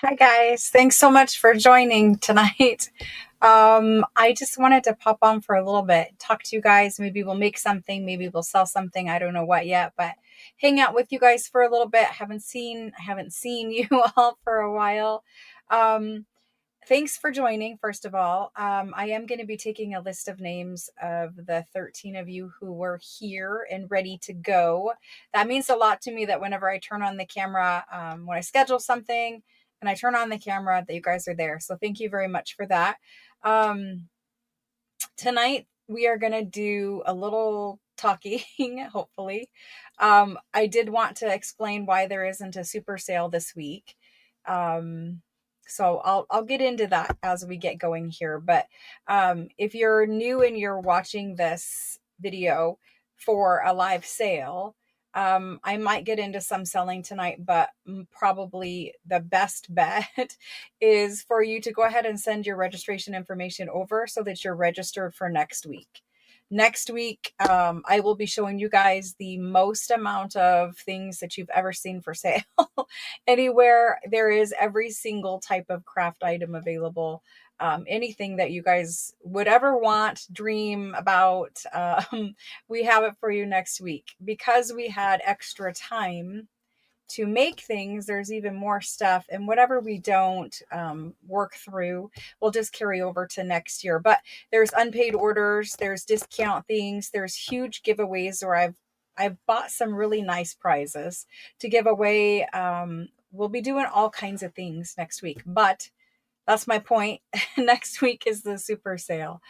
Hi guys, thanks so much for joining tonight. I just wanted to pop on for a little bit, talk to you guys. Maybe we'll make something, maybe we'll sell something. I don't know what yet, but hang out with you guys for a little bit. I haven't seen you all for a while. Um, Thanks for joining, first of all. I am going to be taking a list of names of the 13 of you who were here and ready to go. That means a lot to me that whenever I turn on the camera, when I schedule something and I turn on the camera, that you guys are there. So thank you very much for that. Um, Tonight, we are going to do a little talking, hopefully. I did want to explain why there isn't a super sale this week. Um, so I'll get into that as we get going here. But if you're new and you're watching this video for a live sale, I might get into some selling tonight, but probably the best bet is for you to go ahead and send your registration information over so that you're registered for next week. Next week, I will be showing you guys the most amount of things that you've ever seen for sale. Anywhere there is every single type of craft item available. Anything that you guys would ever want, dream about, we have it for you next week. Because we had extra time to make things, there's even more stuff, and whatever we don't work through, we'll just carry over to next year. But there's unpaid orders, there's discount things, there's huge giveaways where I've bought some really nice prizes to give away. We'll be doing all kinds of things next week, but that's my point. Next week is the super sale.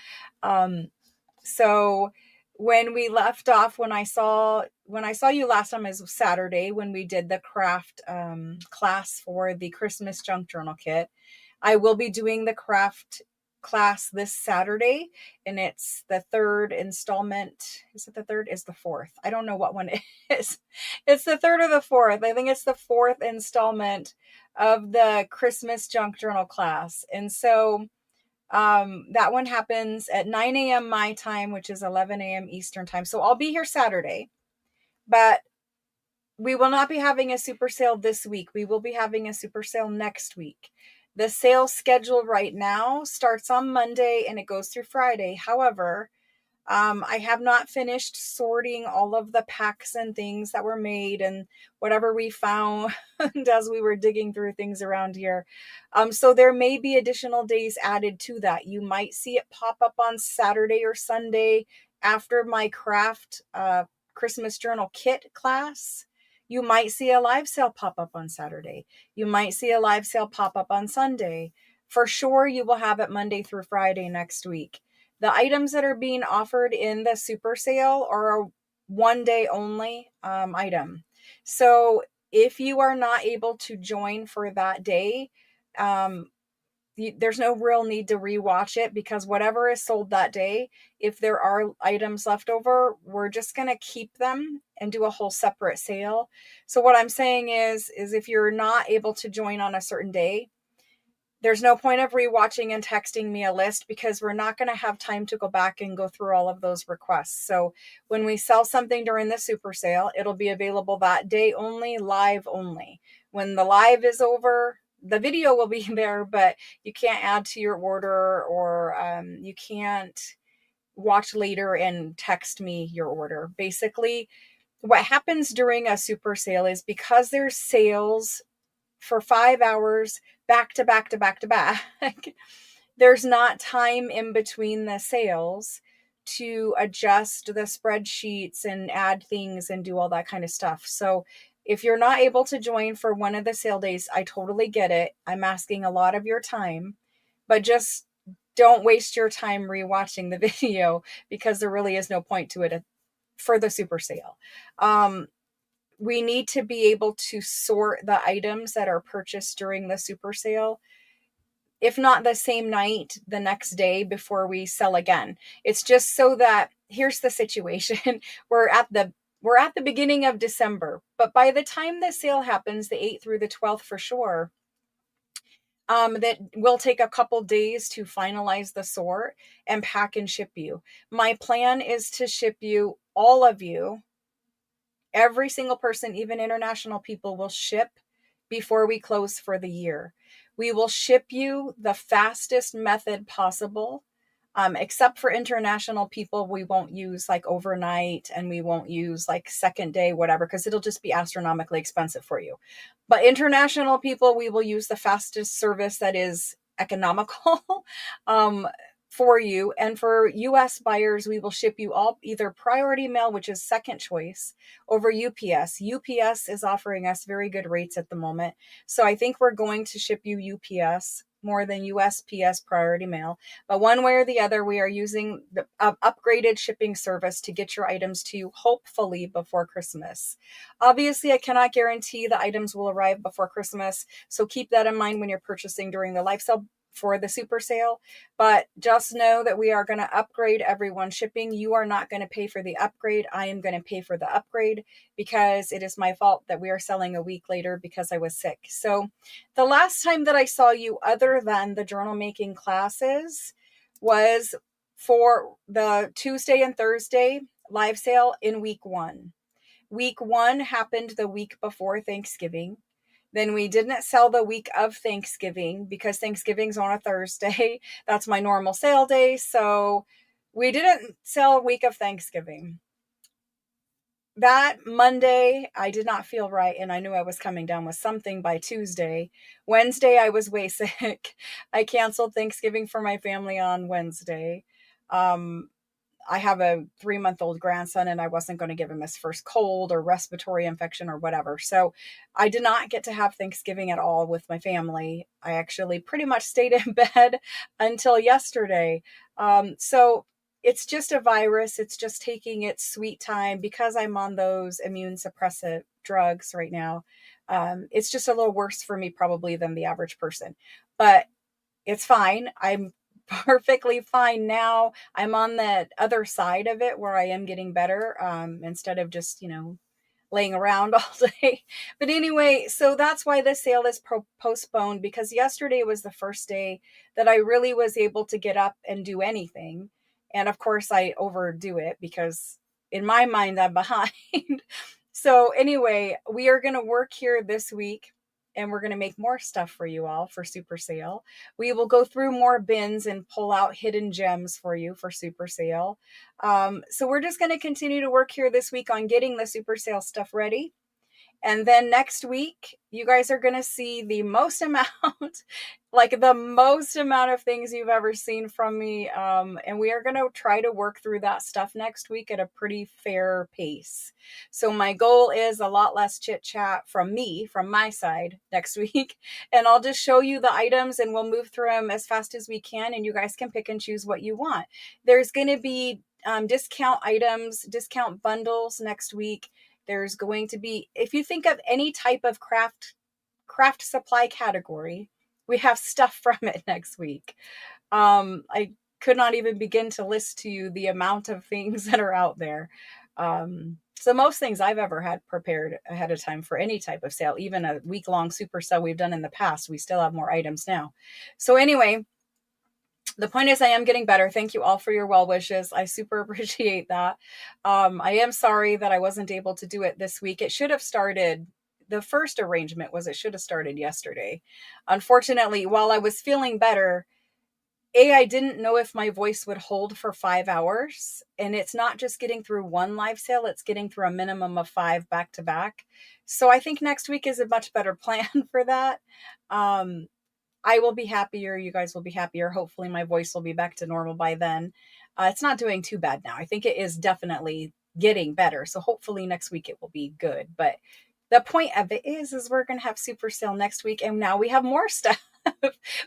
So when we left off, when I saw you last time, is Saturday when we did the craft class for the Christmas junk journal kit. I will be doing the craft class this Saturday, and it's the third installment. Is it the third? Is the fourth? I don't know what one it is. It's the third or the fourth. I think it's the fourth installment of the Christmas junk journal class. And so that one happens at 9 a.m. my time, which is 11 a.m. Eastern time. So I'll be here Saturday, but we will not be having a super sale this week. We will be having a super sale next week. The sale schedule right now starts on Monday and it goes through Friday. However, I have not finished sorting all of the packs and things that were made and whatever we found as we were digging through things around here. So there may be additional days added to that. You might see it pop up on Saturday or Sunday after my craft Christmas journal kit class. You might see a live sale pop up on Saturday. You might see a live sale pop up on Sunday. For sure, you will have it Monday through Friday next week. The items that are being offered in the super sale are a 1 day only item. So if you are not able to join for that day, um, there's no real need to rewatch it, because whatever is sold that day, if there are items left over, we're just going to keep them and do a whole separate sale. So what I'm saying is if you're not able to join on a certain day, there's no point of rewatching and texting me a list, because we're not going to have time to go back and go through all of those requests. So when we sell something during the super sale, it'll be available that day only, live only. When the live is over, the video will be there, but you can't add to your order, or you can't watch later and text me your order. Basically, what happens during a super sale is, because there's sales for 5 hours back to back to back to back, there's not time in between the sales to adjust the spreadsheets and add things and do all that kind of stuff. So if you're not able to join for one of the sale days, I totally get it. I'm asking a lot of your time, but just don't waste your time rewatching the video, because there really is no point to it for the super sale. We need to be able to sort the items that are purchased during the super sale, if not the same night, the next day before we sell again. It's just so that, here's the situation. We're at the beginning of December, but by the time the sale happens, the 8th through the 12th for sure, that will take a couple days to finalize the sort and pack and ship you. My plan is to ship you, all of you, every single person, even international people, will ship before we close for the year. We will ship you the fastest method possible. Except for international people, we won't use like overnight, and we won't use like second day, whatever, because it'll just be astronomically expensive for you. But international people, we will use the fastest service that is economical um, for you. And for US buyers, we will ship you all either priority mail, which is second choice, over UPS. UPS is offering us very good rates at the moment. So I think we're going to ship you UPS more than USPS priority mail. But one way or the other, we are using the upgraded shipping service to get your items to you, hopefully before Christmas. Obviously, I cannot guarantee the items will arrive before Christmas, so keep that in mind when you're purchasing during the life sale for the super sale. But just know that we are going to upgrade everyone's shipping. You are not going to pay for the upgrade. I am going to pay for the upgrade because it is my fault that we are selling a week later because I was sick. So the last time that I saw you, other than the journal making classes, was for the Tuesday and Thursday live sale in week 1. Week 1 happened the week before Thanksgiving. Then we didn't sell the week of Thanksgiving because Thanksgiving's on a Thursday. That's my normal sale day. So we didn't sell week of Thanksgiving. That Monday, I did not feel right, and I knew I was coming down with something by Tuesday. Wednesday, I was way sick. I canceled Thanksgiving for my family on Wednesday. I have a 3-month-old grandson, and I wasn't going to give him his first cold or respiratory infection or whatever. So I did not get to have Thanksgiving at all with my family. I actually pretty much stayed in bed until yesterday. So it's just a virus. It's just taking its sweet time because I'm on those immune suppressant drugs right now. It's just a little worse for me probably than the average person, but it's fine. I'm perfectly fine now. I'm on the other side of it where I am getting better, instead of just, laying around all day. But anyway, so that's why the sale is postponed, because yesterday was the first day that I really was able to get up and do anything. And of course I overdo it because in my mind I'm behind. So anyway, we are going to work here this week, and we're going to make more stuff for you all for super sale. We will go through more bins and pull out hidden gems for you for super sale. So we're just going to continue to work here this week on getting the super sale stuff ready. And then next week, you guys are going to see the most amount, like the most amount of things you've ever seen from me. And we are going to try to work through that stuff next week at a pretty fair pace. So my goal is a lot less chit chat from me, from my side next week. And I'll just show you the items, and we'll move through them as fast as we can. And you guys can pick and choose what you want. There's going to be discount items, discount bundles next week. There's going to be, if you think of any type of craft supply category, we have stuff from it next week. I could not even begin to list to you the amount of things that are out there. So most things I've ever had prepared ahead of time for any type of sale, even a week-long super sale we've done in the past, we still have more items now. So anyway, the point is I am getting better. Thank you all for your well wishes. I super appreciate that. I am sorry that I wasn't able to do it this week. It should have started, the first arrangement was it should have started yesterday. Unfortunately, while I was feeling better, I didn't know if my voice would hold for 5 hours. And it's not just getting through one live sale, it's getting through a minimum of 5 back to back. So I think next week is a much better plan for that. I will be happier. You guys will be happier. Hopefully my voice will be back to normal by then. It's not doing too bad now. I think it is definitely getting better. So hopefully next week it will be good. But the point of it is we're going to have super sale next week. And now we have more stuff.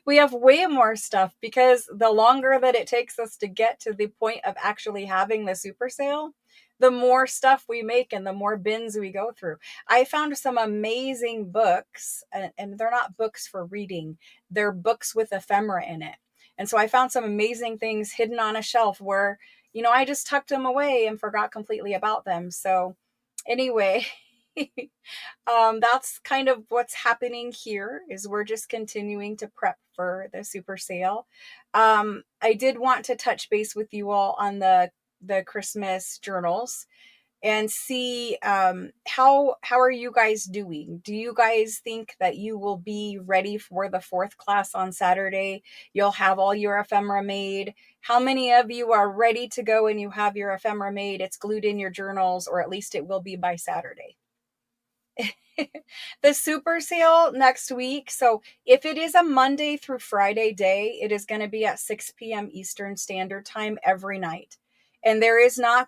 We have way more stuff, because the longer that it takes us to get to the point of actually having the super sale, the more stuff we make and the more bins we go through. I found some amazing books, and they're not books for reading. They're books with ephemera in it. And so I found some amazing things hidden on a shelf where, I just tucked them away and forgot completely about them. So anyway, that's kind of what's happening here, is we're just continuing to prep for the super sale. I did want to touch base with you all on the Christmas journals. and see how are you guys doing? Do you guys think that you will be ready for the 4th class on Saturday? You'll have all your ephemera made. How many of you are ready to go and you have your ephemera made? It's glued in your journals, or at least it will be by Saturday. The super sale next week. So if it is a Monday through Friday day, it is going to be at 6 p.m. Eastern Standard Time every night. And there's no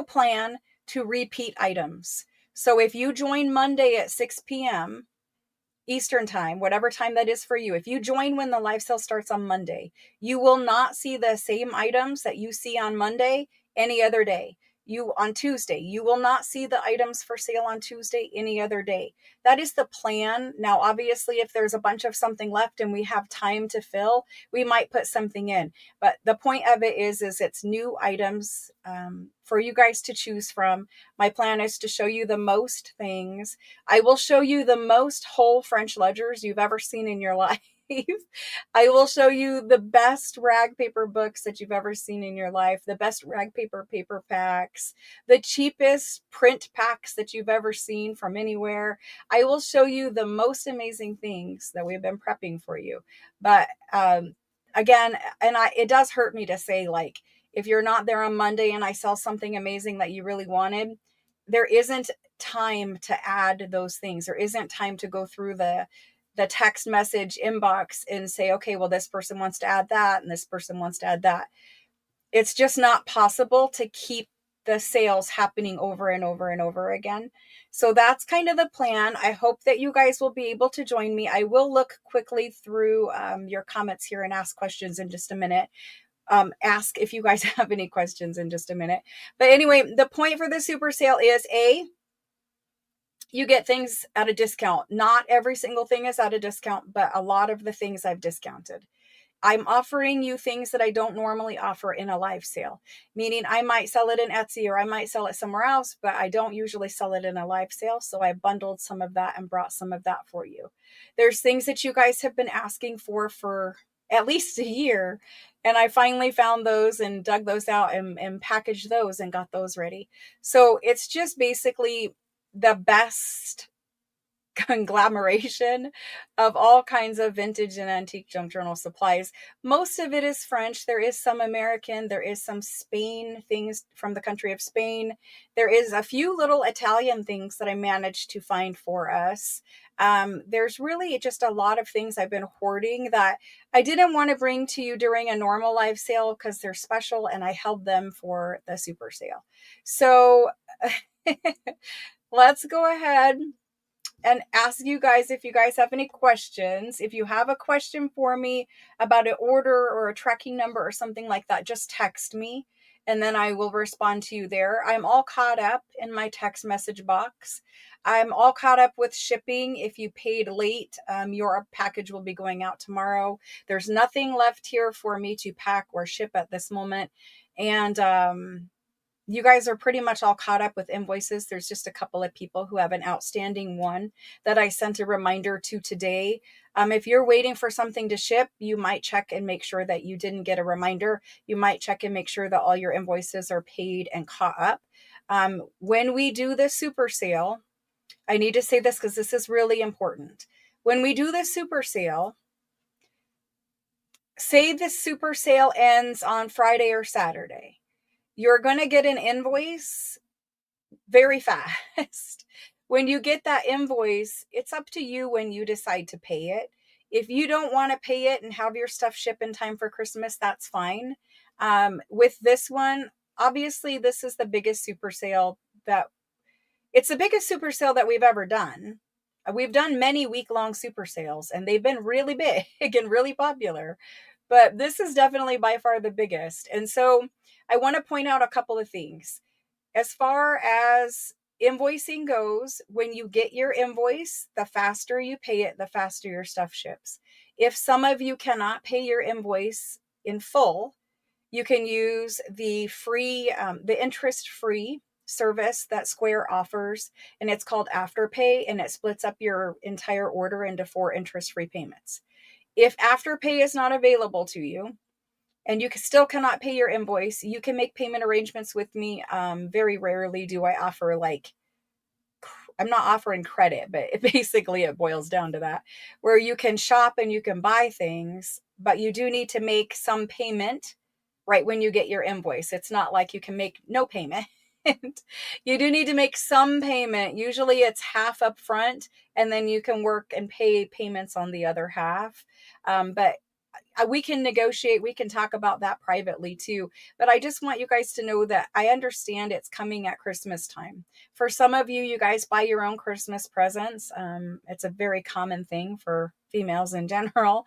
plan to repeat items. So if you join Monday at 6 p.m. Eastern Time, whatever time that is for you, if you join when the live sale starts on Monday, you will not see the same items that you see on Monday any other day. On Tuesday, you will not see the items for sale on Tuesday any other day. That is the plan. Now, obviously, if there's a bunch of something left and we have time to fill, we might put something in. But the point of it is it's new items for you guys to choose from. My plan is to show you the most things. I will show you the most whole French ledgers you've ever seen in your life. I will show you the best rag paper books that you've ever seen in your life, the best rag paper packs, the cheapest print packs that you've ever seen from anywhere. I will show you the most amazing things that we've been prepping for you. But again, it does hurt me to say, like, if you're not there on Monday and I sell something amazing that you really wanted, there isn't time to add those things. There isn't time to go through the text message inbox and say, okay, well, this person wants to add that and this person wants to add that. It's just not possible to keep the sales happening over and over and over again. So that's kind of the plan. I hope that you guys will be able to join me. I will look quickly through your comments here and ask questions in just a minute. Ask if you guys have any questions in just a minute. But anyway, the point for the super sale is you get things at a discount. Not every single thing is at a discount, but a lot of the things I've discounted. I'm offering you things that I don't normally offer in a live sale, meaning I might sell it in Etsy or I might sell it somewhere else, but I don't usually sell it in a live sale. So I bundled some of that and brought some of that for you. There's things that you guys have been asking for at least a year. And I finally found those and dug those out and packaged those and got those ready. So it's just basically the best conglomeration of all kinds of vintage and antique junk journal supplies. Most of it is French. There is some American. There is some Spain things from the country of Spain. There is a few little Italian things that I managed to find for us. There's really just a lot of things I've been hoarding that I didn't want to bring to you during a normal live sale because they're special and I held them for the super sale. So let's go ahead and ask you guys if you guys have any questions. If you have a question for me about an order or a tracking number or something like that, just text me and then I will respond to you there. I'm all caught up in my text message box. I'm all caught up with shipping. If you paid late, your package will be going out tomorrow. There's nothing left here for me to pack or ship at this moment. And you guys are pretty much all caught up with invoices. There's just a couple of people who have an outstanding one that I sent a reminder to today. If you're waiting for something to ship, you might check and make sure that you didn't get a reminder. You might check and make sure that all your invoices are paid and caught up. When we do the super sale, I need to say this because this is really important. When we do the super sale, say the super sale ends on Friday or Saturday, you're going to get an invoice very fast. When you get that invoice, it's up to you when you decide to pay it. If you don't want to pay it and have your stuff ship in time for Christmas, that's fine. With this one, obviously, this is the biggest super sale it's the biggest super sale that we've ever done. We've done many week-long super sales, and they've been really big and really popular. But this is definitely by far the biggest. And so I want to point out a couple of things. As far as invoicing goes, when you get your invoice, the faster you pay it, the faster your stuff ships. If some of you cannot pay your invoice in full, you can use the interest-free service that Square offers, and it's called Afterpay, and it splits up your entire order into 4 interest-free payments. If Afterpay is not available to you, and you still cannot pay your invoice, you can make payment arrangements with me. Very rarely do I offer like, I'm not offering credit, but basically it boils down to that, where you can shop and you can buy things, but you do need to make some payment right when you get your invoice. It's not like you can make no payment. You do need to make some payment. Usually it's half up front, and then you can work and pay payments on the other half. But we can negotiate, we can talk about that privately too. But I just want you guys to know that I understand it's coming at Christmas time. For some of you, you guys buy your own Christmas presents. It's a very common thing for females in general,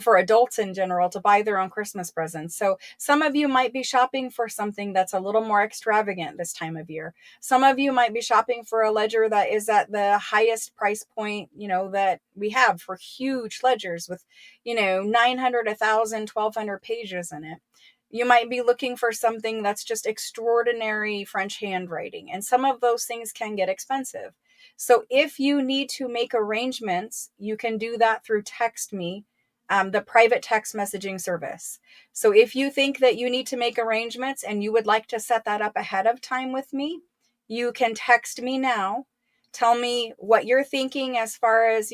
for adults in general, to buy their own Christmas presents. So some of you might be shopping for something that's a little more extravagant this time of year. Some of you might be shopping for a ledger that is at the highest price point, that we have for huge ledgers with, 900, 1,000, 1,200 pages in it. You might be looking for something that's just extraordinary French handwriting, and some of those things can get expensive. So if you need to make arrangements, you can do that through text me, the private text messaging service. So if you think that you need to make arrangements and you would like to set that up ahead of time with me, you can text me now. Tell me what you're thinking as far as,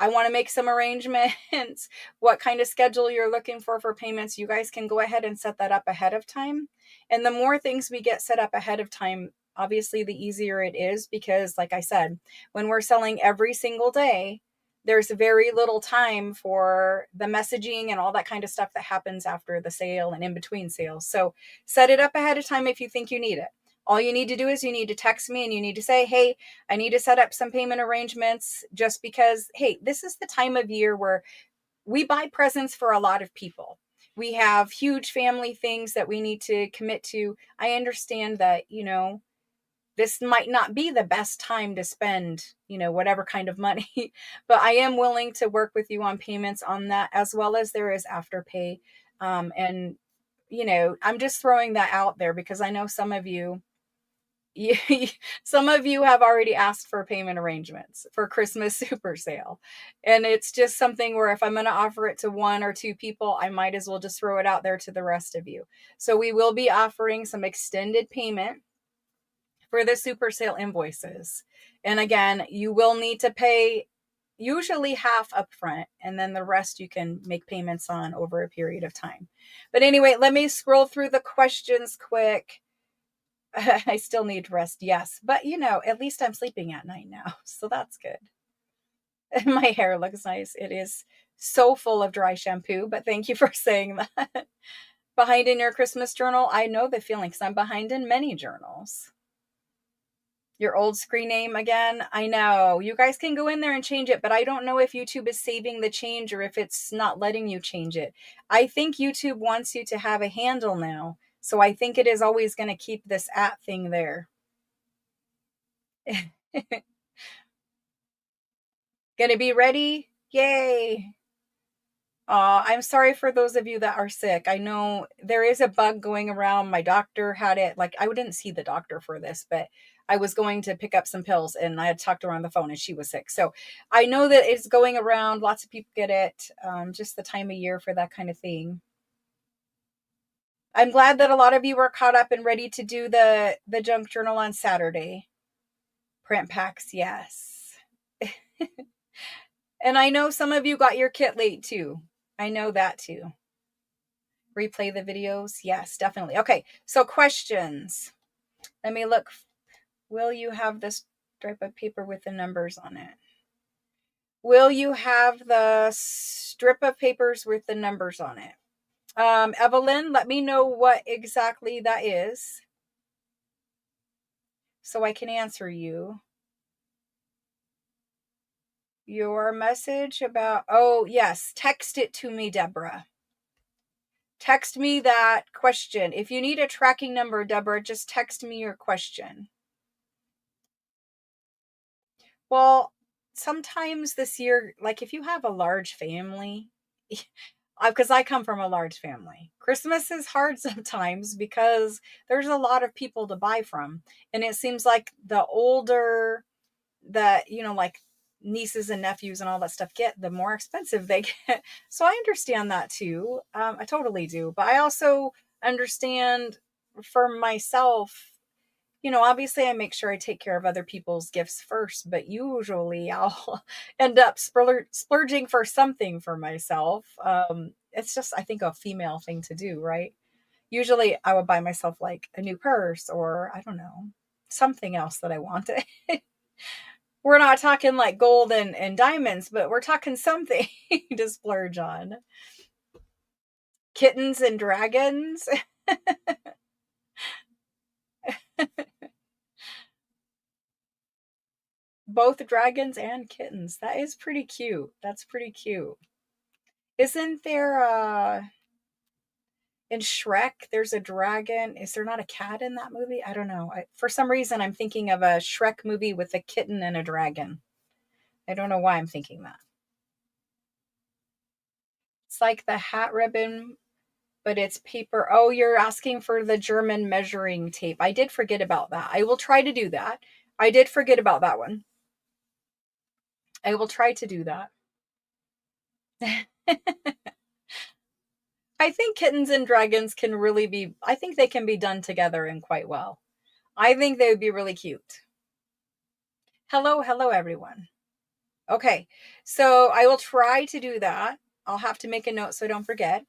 I want to make some arrangements, what kind of schedule you're looking for payments. You guys can go ahead and set that up ahead of time. And the more things we get set up ahead of time, obviously the easier it is, because like I said, when we're selling every single day, there's very little time for the messaging and all that kind of stuff that happens after the sale and in between sales. So set it up ahead of time if you think you need it. All you need to do is you need to text me and you need to say, hey, I need to set up some payment arrangements, just because, hey, this is the time of year where we buy presents for a lot of people. We have huge family things that we need to commit to. I understand that, this might not be the best time to spend, whatever kind of money, but I am willing to work with you on payments on that, as well as there is afterpay. And, I'm just throwing that out there because I know some of you, some of you have already asked for payment arrangements for Christmas super sale. And it's just something where if I'm going to offer it to one or two people, I might as well just throw it out there to the rest of you. So we will be offering some extended payment for the super sale invoices. And again, you will need to pay usually half upfront, and then the rest you can make payments on over a period of time. But anyway, let me scroll through the questions quick. I still need rest, yes. But, at least I'm sleeping at night now, so that's good. My hair looks nice. It is so full of dry shampoo, but thank you for saying that. Behind in your Christmas journal? I know the feeling because I'm behind in many journals. Your old screen name again? I know. You guys can go in there and change it, but I don't know if YouTube is saving the change or if it's not letting you change it. I think YouTube wants you to have a handle now. So I think it is always going to keep this @ thing there. Gonna be ready? Yay. I'm sorry for those of you that are sick. I know there is a bug going around. My doctor had it. Like, I didn't see the doctor for this, but I was going to pick up some pills and I had talked to her on the phone and she was sick. So I know that it's going around. Lots of people get it. Just the time of year for that kind of thing. I'm glad that a lot of you are caught up and ready to do the junk journal on Saturday. Print packs, yes. And I know some of you got your kit late too. I know that too. Replay the videos? Yes, definitely. Okay, so questions. Let me look. Will you have this strip of paper with the numbers on it? Will you have the strip of papers with the numbers on it? Evelyn, let me know what exactly that is so I can answer you. Your message about, oh yes, text it to me, Deborah. Text me that question. If you need a tracking number, Deborah, just text me your question. Well, sometimes this year, like if you have a large family, because I come from a large family, Christmas is hard sometimes because there's a lot of people to buy from. And it seems like the older that, like nieces and nephews and all that stuff get, the more expensive they get. So I understand that too. I totally do. But I also understand for myself, obviously I make sure I take care of other people's gifts first, but usually I'll end up splurging for something for myself. It's just, I think, a female thing to do, right? Usually I would buy myself like a new purse, or I don't know, something else that I wanted. We're not talking like gold and diamonds, but we're talking something to splurge on. Kittens and dragons. Both dragons and kittens. That is pretty cute. That's pretty cute. Isn't there in Shrek, there's a dragon? Is there not a cat in that movie? I don't know. For some reason, I'm thinking of a Shrek movie with a kitten and a dragon. I don't know why I'm thinking that. It's like the hat ribbon, but it's paper. Oh, you're asking for the German measuring tape. I did forget about that. I will try to do that. I did forget about that one. I will try to do that. I think kittens and dragons can really be, I think they can be done together and quite well. I think they would be really cute. Hello, hello, everyone. Okay, so I will try to do that. I'll have to make a note so I don't forget.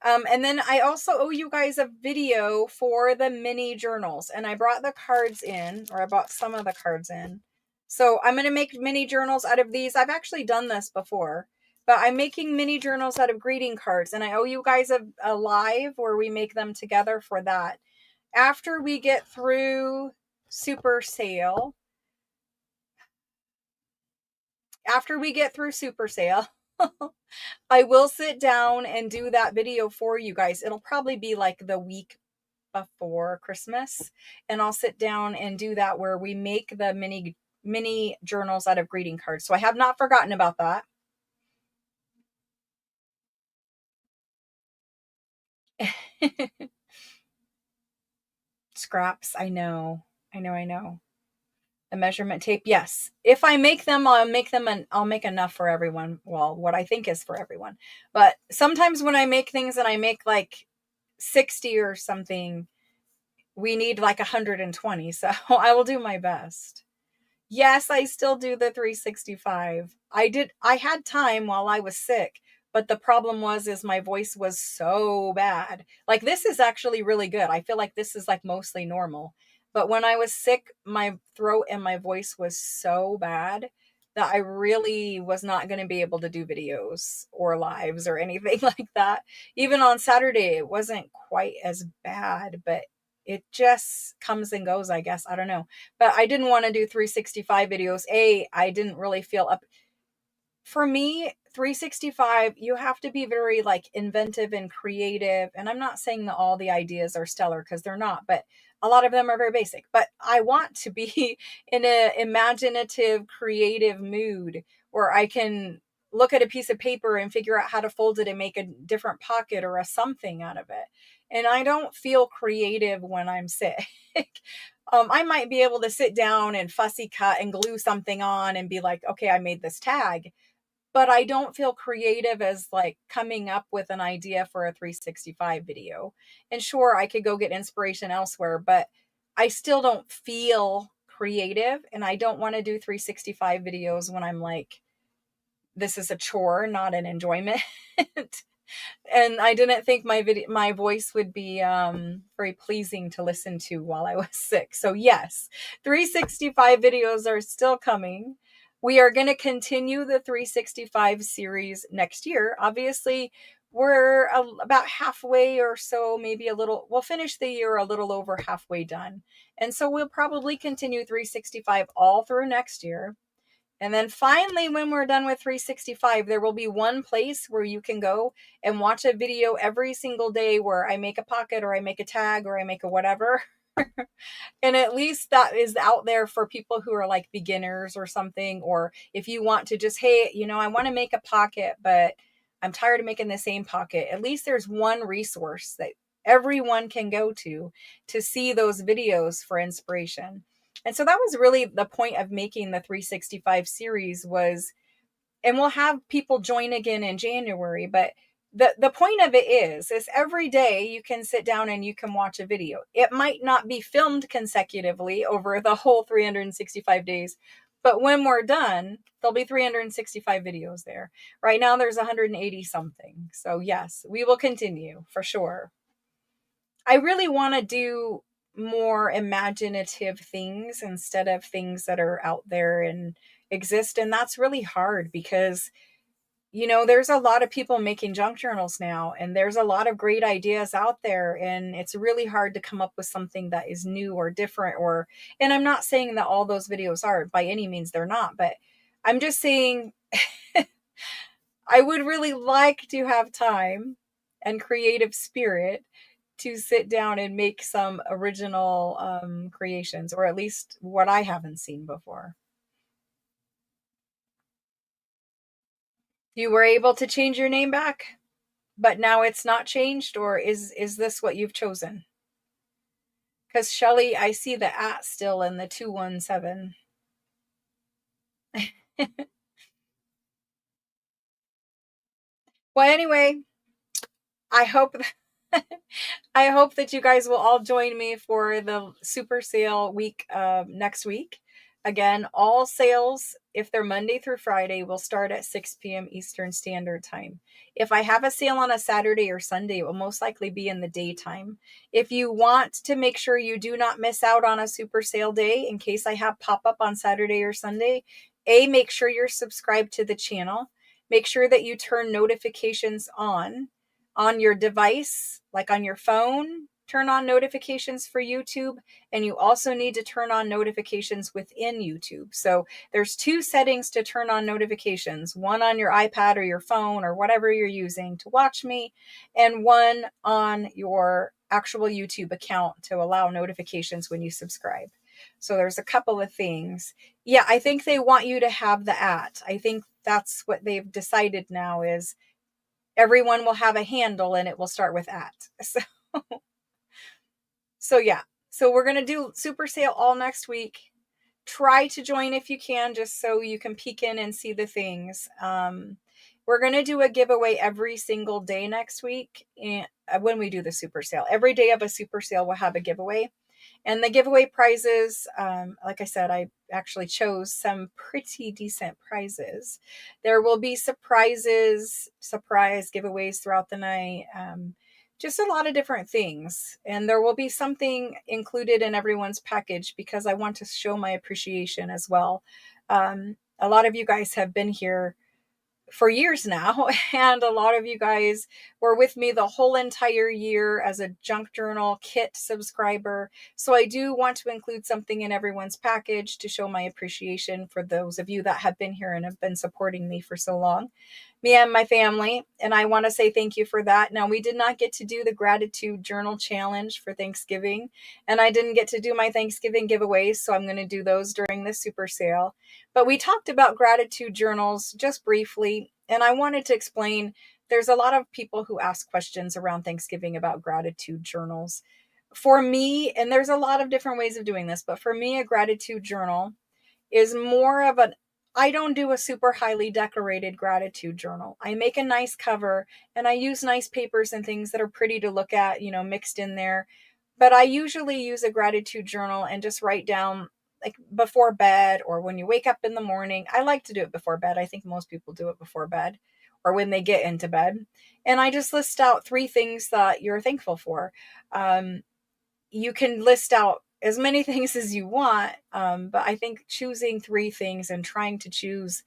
And then I also owe you guys a video for the mini journals. And I brought the cards in, or I bought some of the cards in. So I'm going to make mini journals out of these. I've actually done this before, but I'm making mini journals out of greeting cards. And I owe you guys a live where we make them together for that. After we get through Super Sale, I will sit down and do that video for you guys. It'll probably be like the week before Christmas, and I'll sit down and do that where we make the mini journals out of greeting cards. So I have not forgotten about that. Scraps. I know. The measurement tape. Yes. If I make them, I'll make them and I'll make enough for everyone. Well, what I think is for everyone. But sometimes when I make things and I make like 60 or something, we need like 120. So I will do my best. Yes, I still do the 365. I had time while I was sick, but the problem is my voice was so bad. Like, this is actually really good. I feel like this is like mostly normal. But when I was sick, my throat and my voice was so bad that I really was not going to be able to do videos or lives or anything like that. Even on Saturday, it wasn't quite as bad, but it just comes and goes, I guess. I don't know. But I didn't want to do 365 videos. I didn't really feel up. For me, 365, you have to be very like inventive and creative. And I'm not saying that all the ideas are stellar, because they're not, but a lot of them are very basic. But I want to be in an imaginative, creative mood where I can look at a piece of paper and figure out how to fold it and make a different pocket or a something out of it. And I don't feel creative when I'm sick. I might be able to sit down and fussy cut and glue something on and be like, okay, I made this tag. But I don't feel creative as like coming up with an idea for a 365 video. And sure, I could go get inspiration elsewhere, but I still don't feel creative. And I don't want to do 365 videos when I'm like, this is a chore, not an enjoyment. And I didn't think my voice would be very pleasing to listen to while I was sick. So yes, 365 videos are still coming. We are going to continue the 365 series next year. Obviously, we're about halfway or so, maybe we'll finish the year a little over halfway done. And so we'll probably continue 365 all through next year. And then finally, when we're done with 365, there will be one place where you can go and watch a video every single day where I make a pocket or I make a tag or I make a whatever. And at least that is out there for people who are like beginners or something. Or if you want to just, hey, I want to make a pocket, but I'm tired of making the same pocket. At least there's one resource that everyone can go to see those videos for inspiration. And so that was really the point of making the 365 series was, and we'll have people join again in January, but the point of it is every day you can sit down and you can watch a video. It might not be filmed consecutively over the whole 365 days, but when we're done, there'll be 365 videos there. Right now there's 180 something. So yes, we will continue for sure. I really want to do more imaginative things instead of things that are out there and exist. And that's really hard because, there's a lot of people making junk journals now, and there's a lot of great ideas out there. And it's really hard to come up with something that is new or different. And I'm not saying that all those videos are, by any means, they're not, but I'm just saying I would really like to have time and creative spirit to sit down and make some original creations, or at least what I haven't seen before. You were able to change your name back, but now it's not changed, or is this what you've chosen? Because Shelly, I see the @ still in the 217. Well, anyway, I hope I hope that you guys will all join me for the super sale week next week. Again, all sales, if they're Monday through Friday, will start at 6 p.m. Eastern Standard Time. If I have a sale on a Saturday or Sunday, it will most likely be in the daytime. If you want to make sure you do not miss out on a super sale day, in case I have pop up on Saturday or Sunday, make sure you're subscribed to the channel. Make sure that you turn notifications on your device, like on your phone. Turn on notifications for YouTube, and you also need to turn on notifications within YouTube. So there's 2 settings to turn on notifications, one on your iPad or your phone or whatever you're using to watch me, and one on your actual YouTube account to allow notifications when you subscribe. So there's a couple of things. Yeah, I think they want you to have the @ I think that's what they've decided now, is everyone will have a handle and it will start with @ So yeah. So we're going to do super sale all next week. Try to join if you can, just so you can peek in and see the things. We're going to do a giveaway every single day next week. And when we do the super sale, every day of a super sale, we'll have a giveaway. And the giveaway prizes, like I said, I actually chose some pretty decent prizes. There will be surprise giveaways throughout the night. Just a lot of different things. And there will be something included in everyone's package because I want to show my appreciation as well. A lot of you guys have been here for years now, and a lot of you guys were with me the whole entire year as a junk journal kit subscriber. So I do want to include something in everyone's package to show my appreciation for those of you that have been here and have been supporting me for so long, me and my family. And I want to say thank you for that. Now, we did not get to do the gratitude journal challenge for Thanksgiving, and I didn't get to do my Thanksgiving giveaways, so I'm going to do those during the super sale. But we talked about gratitude journals just briefly, and I wanted to explain. There's a lot of people who ask questions around Thanksgiving about gratitude journals. For me, and there's a lot of different ways of doing this, but for me, a gratitude journal is more of an, I don't do a super highly decorated gratitude journal. I make a nice cover and I use nice papers and things that are pretty to look at, mixed in there. But I usually use a gratitude journal and just write down, like, before bed or when you wake up in the morning. I like to do it before bed. I think most people do it before bed or when they get into bed. And I just list out 3 things that you're thankful for. You can list out as many things as you want, but I think choosing 3 things and trying to choose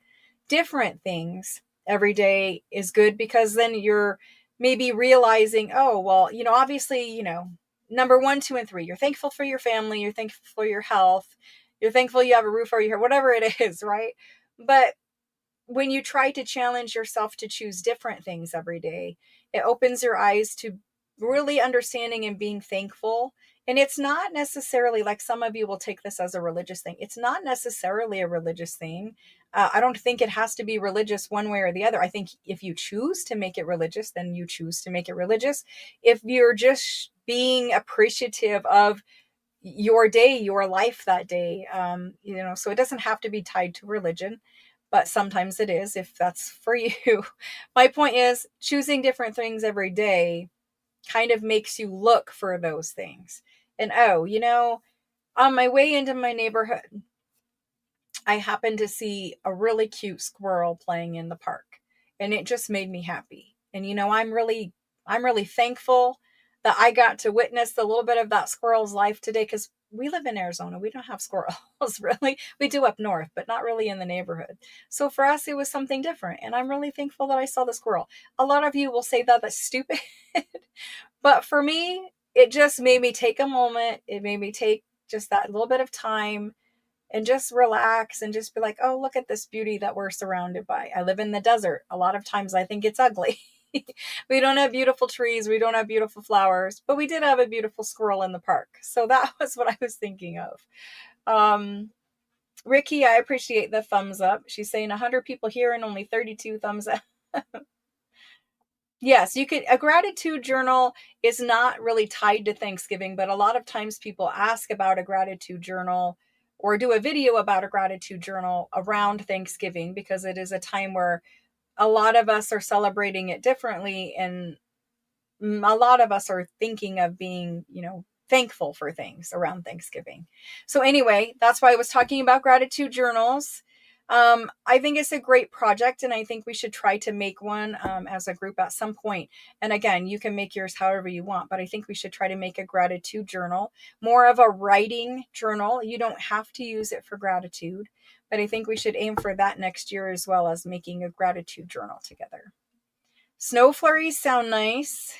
different things every day is good, because then you're maybe realizing, oh, well, obviously, number 1, 2, and 3, you're thankful for your family, you're thankful for your health, you're thankful you have a roof over your head, whatever it is, right? But when you try to challenge yourself to choose different things every day, it opens your eyes to really understanding and being thankful. And it's not necessarily, like, some of you will take this as a religious thing. It's not necessarily a religious thing. I don't think it has to be religious one way or the other. I think if you choose to make it religious, then you choose to make it religious. If you're just being appreciative of your day, your life that day. So it doesn't have to be tied to religion, but sometimes it is if that's for you. My point is choosing different things every day kind of makes you look for those things. And on my way into my neighborhood, I happened to see a really cute squirrel playing in the park, and it just made me happy. And I'm really thankful that I got to witness a little bit of that squirrel's life today, because we live in Arizona. We don't have squirrels really. We do up north, but not really in the neighborhood. So for us, it was something different. And I'm really thankful that I saw the squirrel. A lot of you will say that that's stupid. But for me, it just made me take a moment. It made me take just that little bit of time and just relax and just be like, oh, look at this beauty that we're surrounded by. I live in the desert. A lot of times I think it's ugly. We don't have beautiful trees. We don't have beautiful flowers, but we did have a beautiful squirrel in the park. So that was what I was thinking of. Ricky, I appreciate the thumbs up. She's saying 100 people here and only 32 thumbs up. Yes, you could. A gratitude journal is not really tied to Thanksgiving, but a lot of times people ask about a gratitude journal or do a video about a gratitude journal around Thanksgiving, because it is a time where a lot of us are celebrating it differently, and a lot of us are thinking of being, thankful for things around Thanksgiving. So anyway, that's why I was talking about gratitude journals. I think it's a great project, and I think we should try to make one as a group at some point. And again, you can make yours however you want, but I think we should try to make a gratitude journal, more of a writing journal. You don't have to use it for gratitude, but I think we should aim for that next year, as well as making a gratitude journal together. Snow flurries sound nice.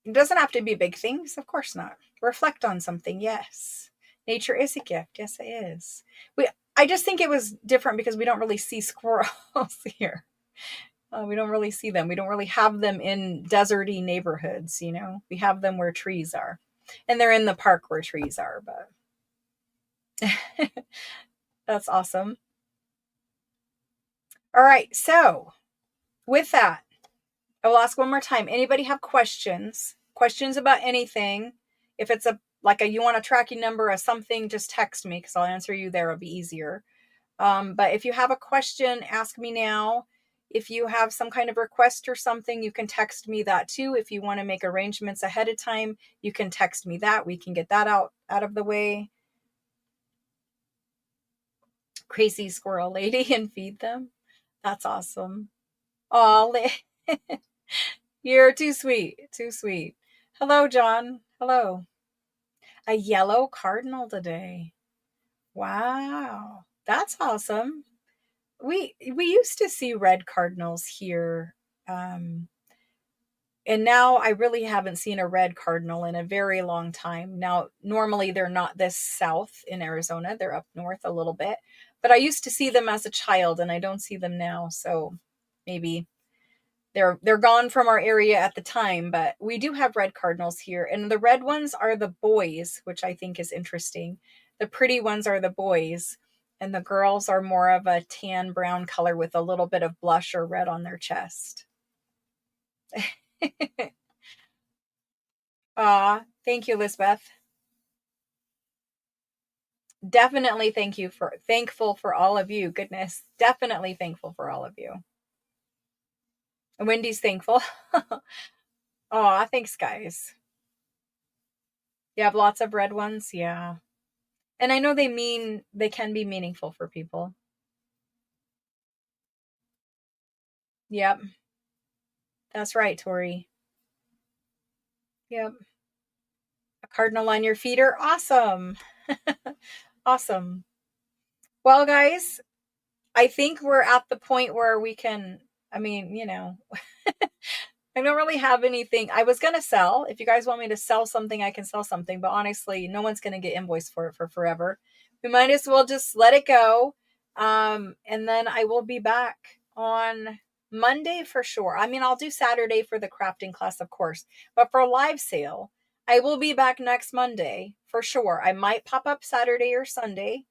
It doesn't have to be big things. Of course not. Reflect on something. Yes. Nature is a gift. Yes, it is. I just think it was different because we don't really see squirrels here. We don't really see them. We don't really have them in deserty neighborhoods, We have them where trees are. And they're in the park where trees are, but that's awesome. All right. So with that, I will ask one more time. Anybody have questions? Questions about anything? If it's you want a tracking number or something, just text me, because I'll answer you there. It'll be easier. But if you have a question, ask me now. If you have some kind of request or something, you can text me that too. If you want to make arrangements ahead of time, you can text me that. We can get that out of the way. Crazy squirrel lady and feed them. That's awesome. Oh, you're too sweet. Too sweet. Hello, John. Hello. A yellow cardinal today. Wow. That's awesome. We used to see red cardinals here. And now I really haven't seen a red cardinal in a very long time. Now, normally they're not this south in Arizona. They're up north a little bit. But I used to see them as a child, and I don't see them now. So maybe they're gone from our area at the time, but we do have red cardinals here. And the red ones are the boys, which I think is interesting. The pretty ones are the boys, and the girls are more of a tan brown color with a little bit of blush or red on their chest. Thank you, Lisbeth. Definitely thankful for all of you. Goodness, definitely thankful for all of you. And Wendy's thankful. Thanks, guys. You have lots of red ones? Yeah. And I know they can be meaningful for people. Yep. That's right, Tori. Yep. A cardinal on your feeder. Awesome. Awesome. Well, guys, I think we're at the point where we can, I don't really have anything. I was going to sell. If you guys want me to sell something, I can sell something. But honestly, no one's going to get invoiced for it for forever. We might as well just let it go. And then I will be back on Monday for sure. I'll do Saturday for the crafting class, of course. But for live sale, I will be back next Monday for sure. I might pop up Saturday or Sunday.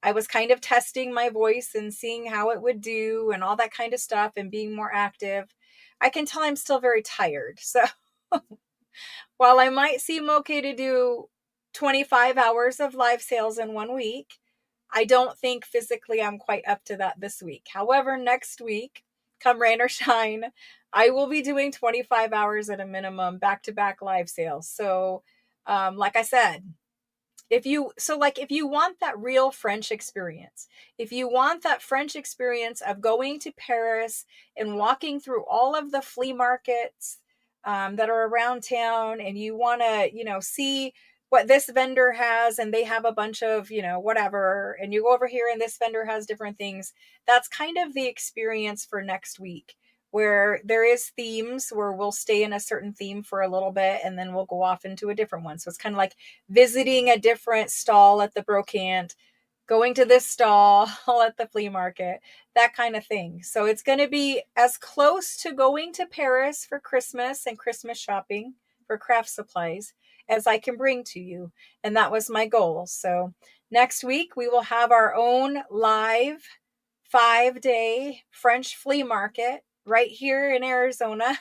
I was kind of testing my voice and seeing how it would do and all that kind of stuff and being more active. I can tell I'm still very tired. So while I might seem okay to do 25 hours of live sales in 1 week, I don't think physically I'm quite up to that this week. However, next week, come rain or shine, I will be doing 25 hours at a minimum back-to-back live sales. So, like I said, if you want that real French experience, if you want that French experience of going to Paris and walking through all of the flea markets that are around town, and you want to, see what this vendor has, and they have a bunch of, whatever, and you go over here and this vendor has different things. That's kind of the experience for next week, where there is themes where we'll stay in a certain theme for a little bit and then we'll go off into a different one. So it's kind of like visiting a different stall at the brocante, going to this stall at the flea market, that kind of thing. So it's going to be as close to going to Paris for Christmas and Christmas shopping for craft supplies as I can bring to you. And that was my goal. So next week we will have our own live 5-day French flea market right here in Arizona.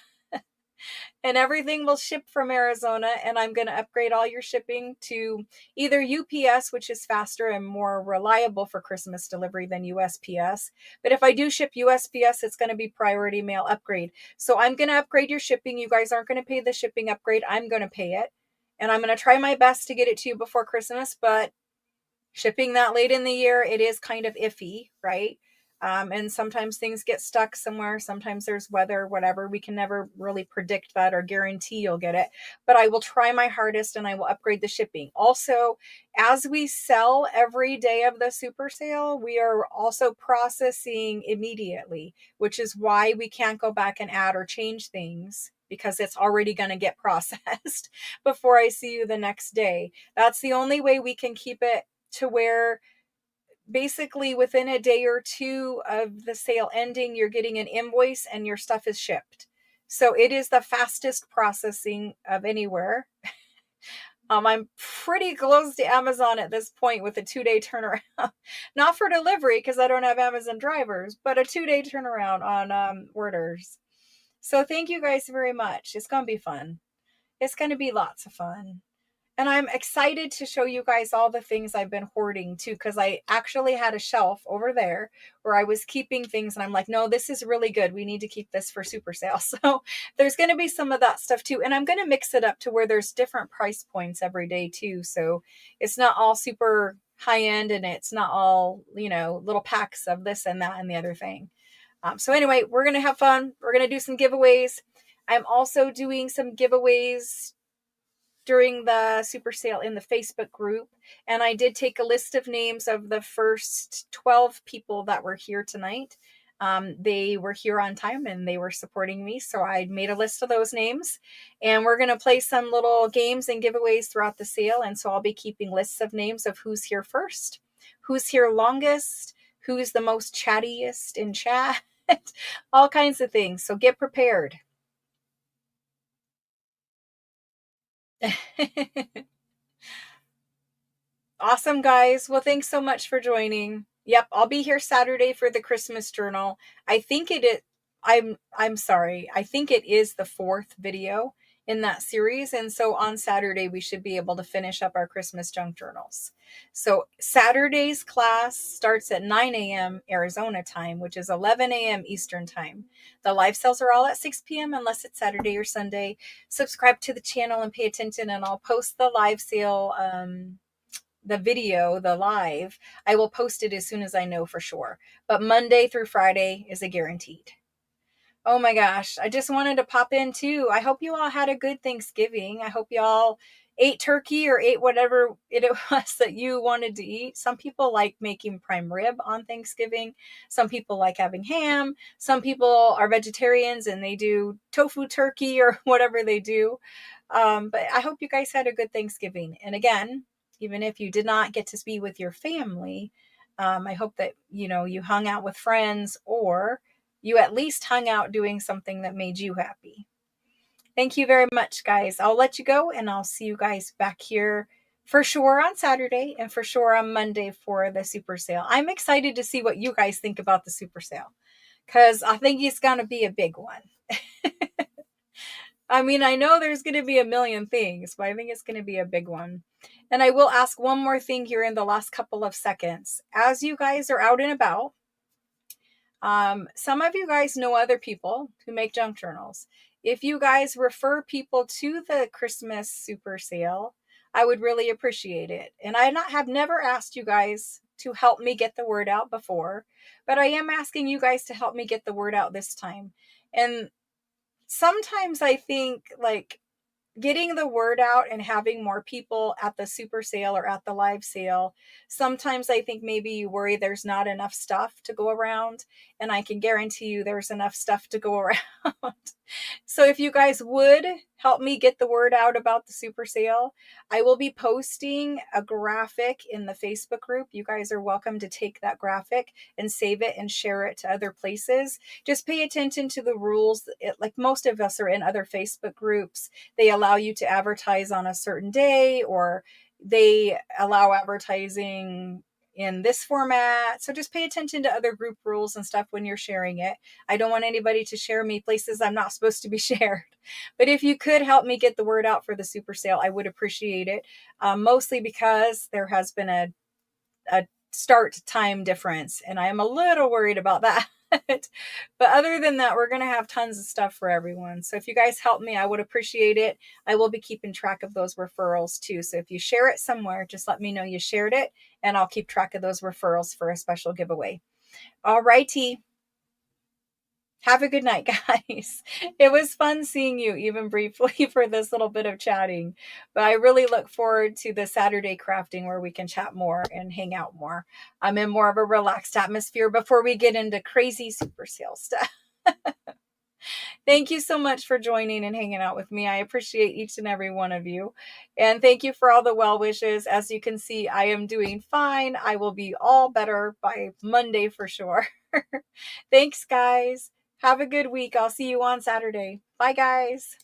And everything will ship from Arizona, and I'm going to upgrade all your shipping to either UPS, which is faster and more reliable for Christmas delivery than USPS. But if I do ship USPS, it's going to be priority mail upgrade. So I'm going to upgrade your shipping. You guys aren't going to pay the shipping upgrade. I'm going to pay it. And I'm going to try my best to get it to you before Christmas, but shipping that late in the year, it is kind of iffy, right? And sometimes things get stuck somewhere. Sometimes there's weather, whatever. We can never really predict that or guarantee you'll get it. But I will try my hardest and I will upgrade the shipping. Also, as we sell every day of the super sale, we are also processing immediately, which is why we can't go back and add or change things, because it's already going to get processed before I see you the next day. That's the only way we can keep it to where basically within a day or two of the sale ending, you're getting an invoice and your stuff is shipped. So it is the fastest processing of anywhere. I'm pretty close to Amazon at this point with a 2-day turnaround. Not for delivery because I don't have Amazon drivers, but a 2-day turnaround on orders. So thank you guys very much. It's going to be fun. It's going to be lots of fun. And I'm excited to show you guys all the things I've been hoarding too, because I actually had a shelf over there where I was keeping things and I'm like, no, this is really good. We need to keep this for super sale. So there's going to be some of that stuff too. And I'm going to mix it up to where there's different price points every day too. So it's not all super high end and it's not all, little packs of this and that and the other thing. So anyway, we're going to have fun. We're going to do some giveaways. I'm also doing some giveaways during the super sale in the Facebook group. And I did take a list of names of the first 12 people that were here tonight. They were here on time and they were supporting me. So I made a list of those names and we're going to play some little games and giveaways throughout the sale. And so I'll be keeping lists of names of who's here first, who's here longest, who's the most chattiest in chat, all kinds of things. So get prepared. Awesome, guys. Well, thanks so much for joining. Yep, I'll be here Saturday for the Christmas journal. I think I'm sorry. I think it is the 4th video in that series. And so on Saturday, we should be able to finish up our Christmas junk journals. So Saturday's class starts at 9 a.m. Arizona time, which is 11 a.m. Eastern time. The live sales are all at 6 p.m. unless it's Saturday or Sunday. Subscribe to the channel and pay attention, and I'll post the live sale, the video, the live. I will post it as soon as I know for sure. But Monday through Friday is a guaranteed. Oh my gosh, I just wanted to pop in too. I hope you all had a good Thanksgiving. I hope you all ate turkey or ate whatever it was that you wanted to eat. Some people like making prime rib on Thanksgiving. Some people like having ham. Some people are vegetarians and they do tofu turkey or whatever they do. But I hope you guys had a good Thanksgiving. And again, even if you did not get to be with your family, I hope that, you hung out with friends or you at least hung out doing something that made you happy. Thank you very much, guys. I'll let you go and I'll see you guys back here for sure on Saturday and for sure on Monday for the super sale. I'm excited to see what you guys think about the super sale because I think it's going to be a big one. I mean, I know there's going to be a million things, but I think it's going to be a big one. And I will ask one more thing here in the last couple of seconds. As you guys are out and about, some of you guys know other people who make junk journals. If you guys refer people to the Christmas super sale, I would really appreciate it. And have never asked you guys to help me get the word out before, but I am asking you guys to help me get the word out this time. And sometimes I think like getting the word out and having more people at the super sale or at the live sale, sometimes I think maybe you worry there's not enough stuff to go around, and I can guarantee you there's enough stuff to go around. So if you guys would help me get the word out about the super sale, I will be posting a graphic in the Facebook group. You guys are welcome to take that graphic and save it and share it to other places. Just pay attention to the rules. Like most of us are in other Facebook groups, they allow you to advertise on a certain day, or they allow advertising in this format. So just pay attention to other group rules and stuff when you're sharing it. I don't want anybody to share me places I'm not supposed to be shared. But if you could help me get the word out for the super sale, I would appreciate it. Mostly because there has been a start time difference, and I am a little worried about that. But other than that, we're going to have tons of stuff for everyone. So if you guys help me, I would appreciate it. I will be keeping track of those referrals too. So if you share it somewhere, just let me know you shared it, and I'll keep track of those referrals for a special giveaway. All righty. Have a good night, guys. It was fun seeing you even briefly for this little bit of chatting, but I really look forward to the Saturday crafting where we can chat more and hang out more. I'm in more of a relaxed atmosphere before we get into crazy super sale stuff. Thank you so much for joining and hanging out with me. I appreciate each and every one of you. And thank you for all the well wishes. As you can see, I am doing fine. I will be all better by Monday for sure. Thanks, guys. Have a good week. I'll see you on Saturday. Bye, guys.